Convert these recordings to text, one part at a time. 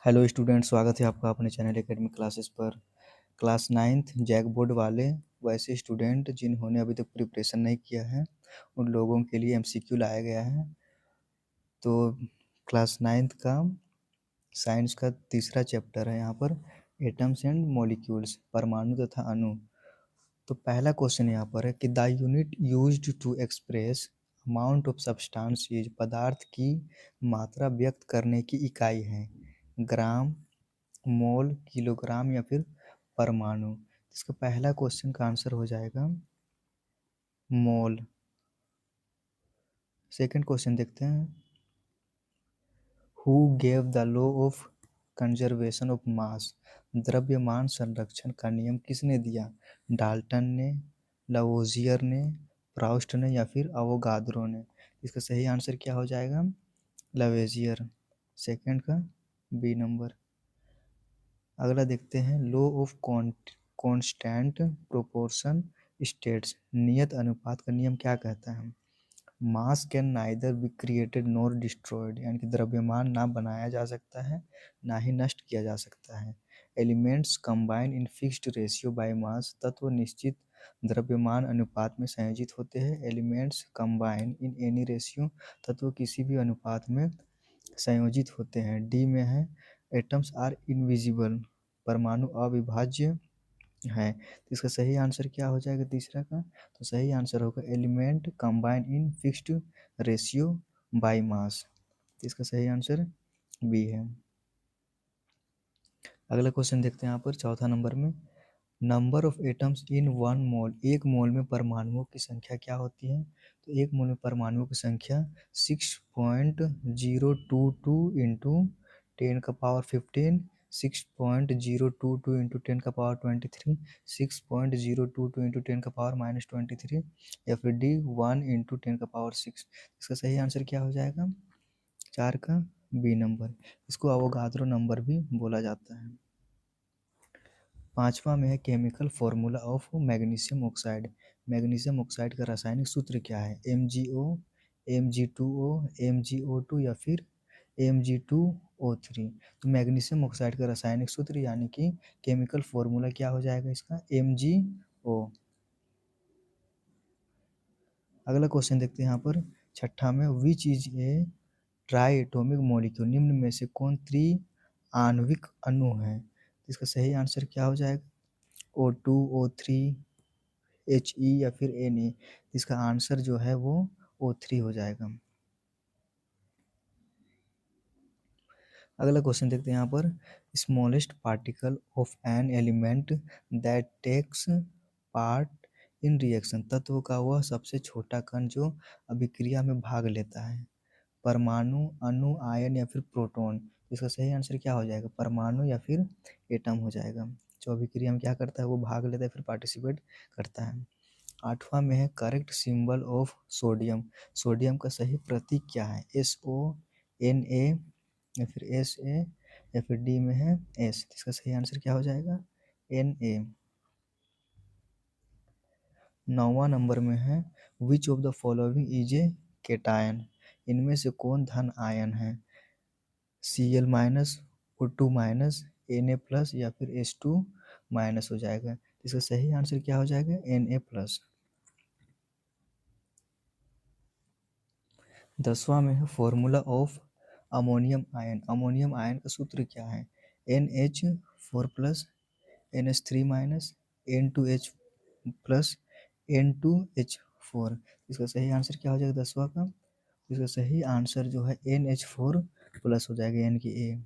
Hello student, स्वागत है आपका अपने चैनल एकेडमिक क्लासेस पर। क्लास नाइन्थ जैक बोर्ड वाले वैसे स्टूडेंट जिन्होंने अभी तक प्रिपरेशन नहीं किया है उन लोगों के लिए एमसीक्यू लाया गया है। तो क्लास नाइन्थ का साइंस का तीसरा चैप्टर है यहाँ पर एटम्स एंड मॉलिक्यूल्स, परमाणु तथा अणु। तो पहला क्वेश्चन यहाँ पर है कि the unit used to express amount of substance is, पदार्थ की मात्रा व्यक्त करने की इकाई है ग्राम, मोल, किलोग्राम या फिर परमाणु। इसका पहला क्वेश्चन का आंसर हो जाएगा मोल। सेकंड क्वेश्चन देखते हैं, who gave the law of conservation of mass, द्रव्यमान संरक्षण का नियम किसने दिया? डाल्टन ने, लवोजियर ने, प्राउस्ट ने या फिर अवोगाद्रो ने। इसका सही आंसर क्या हो जाएगा? लवेजियर, सेकंड का बी नंबर। अगला देखते हैं, law of constant proportion states, नियत अनुपात का नियम क्या कहता है? मास can neither be created nor destroyed, यानी कि द्रव्यमान ना बनाया जा सकता है ना ही नष्ट किया जा सकता है। Elements combine in fixed ratio by mass, तत्व निश्चित द्रव्यमान अनुपात में संयोजित होते हैं। Elements combine in any ratio, तत्व किसी भी अनुपात में संयोजित होते हैं। डी में है एटम्स आर इनविजिबल, परमाणु अविभाज्य है। तो इसका सही आंसर क्या हो जाएगा तीसरा का? तो सही आंसर होगा element combine in fixed ratio by mass. तो इसका सही आंसर बी है। अगला क्वेश्चन देखते हैं यहाँ पर चौथा नंबर में, number of atoms in one mole, एक मोल में परमाणुओं की संख्या क्या होती है? तो एक मोल में परमाणुओं की संख्या 6.022 इंटू 10⁻15, 6.022 इंटू 10⁻23, 6.022 इंटू 10⁻−23 या फिर डी 1 इंटू 10⁻6। इसका सही आंसर क्या हो जाएगा? 4 का बी नंबर। इसको अवोगाद्रो नंबर भी बोला जाता है। पांचवा में है chemical formula of magnesium oxide, magnesium oxide का रासायनिक सूत्र क्या है? MgO, Mg2O, MgO2 या फिर Mg2O3। तो मैग्नीशियम ऑक्साइड का रासायनिक सूत्र यानी कि केमिकल फॉर्मूला क्या हो जाएगा इसका? MgO। अगला क्वेश्चन देखते हैं यहाँ पर छठा में, विच is A try atomic molecule, निम्न में से कौन त्रि-आणविक अणु है? इसका सही आंसर क्या हो जाएगा? O2, O3, He या फिर Na। इसका आंसर जो है वो O3 हो जाएगा। अगला क्वेश्चन देखते हैं यहाँ पर, smallest particle of an element that takes part in reaction, तत्व का वह सबसे छोटा कण जो अभिक्रिया में भाग लेता है। परमाणु, अणु, आयन या फिर प्रोटॉन। इसका सही आंसर क्या हो जाएगा? परमाणु या फिर एटम हो जाएगा। जो अभिक्रिया में क्या करता है? वो भाग लेता है, फिर पार्टिसिपेट करता है। आठवां में है correct symbol of sodium, sodium का सही प्रतीक क्या है? SO, Na या फिर SA या फिर डी में है S। इसका सही आंसर क्या हो जाएगा? Na। नौवां नंबर में है which of the following is a cation, इनमें से कौन धन आयन है? Cl-, O2-, Na+ या फिर H2- हो जाएगा। इसका सही आंसर क्या हो जाएगा? Na+। 10वां में है formula of ammonium ion, ammonium ion का सूत्र क्या है? NH4+, NH3-, N2H+, N2H4। इसका सही आंसर क्या हो जाएगा 10वां का? इसका सही आंसर जो है NH4+ हो जाएगा, यानी कि ए।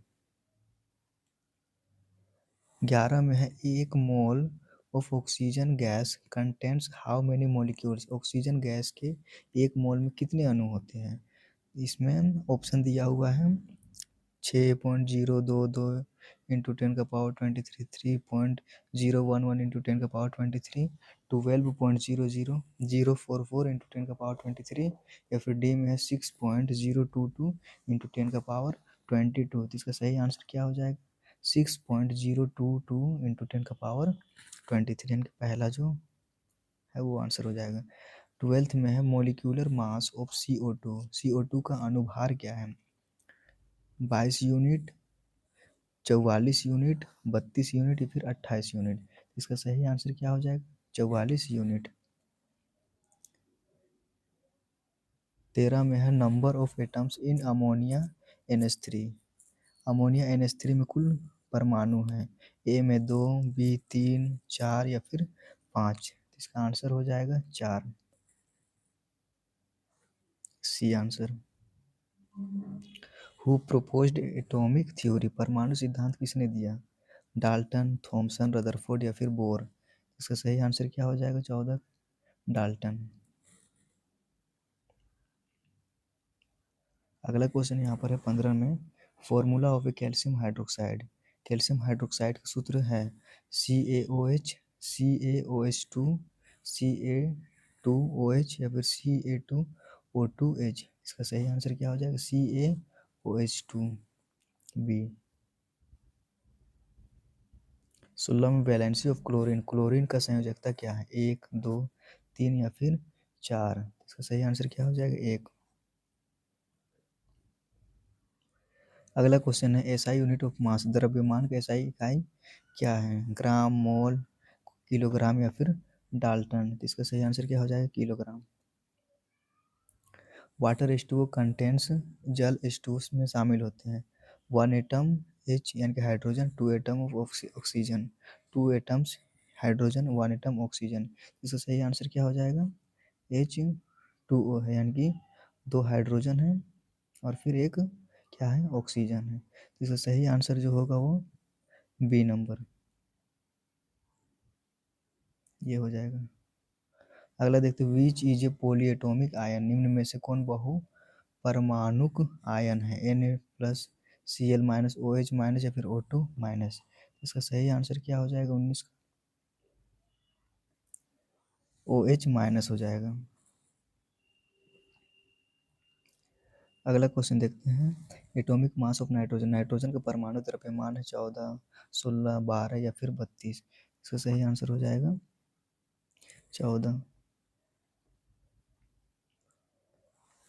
11 में है एक mole of oxygen gas contents how many molecules, oxygen gas के एक मोल में कितने अणु होते हैं? इसमें ऑप्शन दिया हुआ है 6.022 इंटू 10⁻23, 3.011 इंटू 10⁻23, 12.00, 044 इंटू 10⁻23 या फिर डी में है 6.022 इंटू 10⁻22। तो इसका सही आंसर क्या हो जाएगा? 6.022 इंटू 10⁻23, यानी कि पहला जो है वो आंसर हो जाएगा। 12th में है molecular mass of CO2, CO2 का अणुभार क्या है? 22 यूनिट, 44 यूनिट, 32 यूनिट या फिर 28 यूनिट। इसका सही आंसर क्या हो जाएगा? 44 यूनिट। 13 में है number of atoms in ammonia NH3। Ammonia NH3 में कुल परमाणु हैं, ए में 2, बी 3, 4 या फिर 5। इसका आंसर हो जाएगा 4, C answer. Who proposed atomic theory, परमाणु सिद्धांत किसने दिया? डाल्टन, थॉमसन, रदरफोर्ड या फिर बोर। इसका सही आंसर क्या हो जाएगा? 14, डाल्टन। अगला क्वेश्चन यहाँ पर है 15 में, formula of A calcium hydroxide. Calcium hydroxide का सूत्र है CaOH, CaOH2, Ca2OH या फिर Ca2O2H। इसका सही आंसर क्या हो जाएगा? CaOH2, B. 16 में वैलेंसी ऑफ क्लोरीन, क्लोरीन का संयोजकता क्या है? 1, 2, 3 या फिर 4। इसका सही आंसर क्या हो जाएगा? 1। अगला क्वेश्चन है एसआई यूनिट ऑफ मास, द्रव्यमान का एसआई इकाई क्या है? ग्राम, मोल, किलोग्राम या फिर डाल्टन। तो इसका सही आंसर क्या हो जाएगा? किलोग्राम। वाटर H2O कंटेंट्स, जल H2O में शामिल होते हैं। 1 एटम H यानी कि hydrogen, 2 atom of oxygen, 2 atoms hydrogen, 1 atom oxygen. इसका सही आंसर क्या हो जाएगा? H2O है, यानी कि 2 हाइड्रोजन है और फिर एक क्या है? ऑक्सीजन है। तो इसका सही आंसर जो होगा वो बी नंबर, ये हो जाएगा। अगला देखते हैं, विच इज ए पॉलीएटॉमिक आयन, निम्न में से कौन बहु परमाणुक आयन है? Na+Cl- OH- या फिर O2-। इसका सही आंसर क्या हो जाएगा? 19 का OH- हो जाएगा। अगला क्वेश्चन देखते हैं, atomic mass of nitrogen, nitrogen का परमाणु द्रव्यमान है 14, 16, 12 या फिर 32। इसका सही आंसर हो जाएगा 14।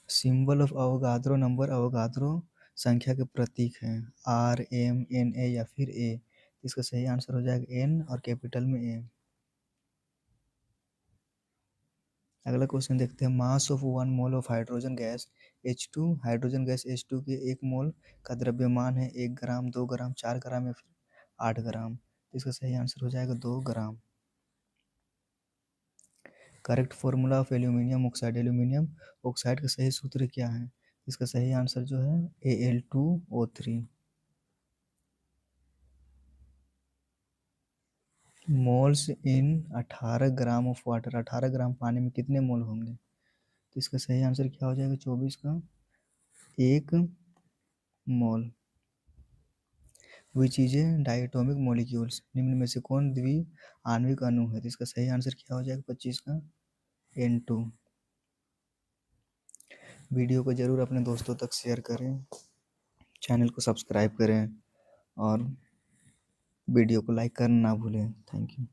Symbol of Avogadro number, Avogadro संख्या के प्रतीक हैं, R, M, Na या फिर A। इसका सही आंसर हो जाएगा N और कैपिटल में A। अगला क्वेश्चन देखते हैं, mass of 1 mole of hydrogen gas H2, hydrogen gas H2 के 1 मोल का द्रव्यमान है 1 ग्राम, 2 ग्राम, 4 ग्राम या फिर 8 ग्राम। इसका सही आंसर हो जाएगा 2 gram. Correct formula of aluminium oxide, aluminium oxide का सही सूत्र क्या है? इसका सही आंसर जो है Al2O3। Moles in 18 gram of water, 18 ग्राम पानी में कितने मोल होंगे? तो इसका सही आंसर क्या हो जाएगा? 24 का 1 mole. Which is a diatomic molecules, निम्न में से कौन द्वि आणविक अणु है? तो इसका सही आंसर क्या हो जाएगा? 25 का N2। वीडियो को ज़रूर अपने दोस्तों तक शेयर करें, चैनल को सब्सक्राइब करें और वीडियो को लाइक करना ना भूलें। Thank you.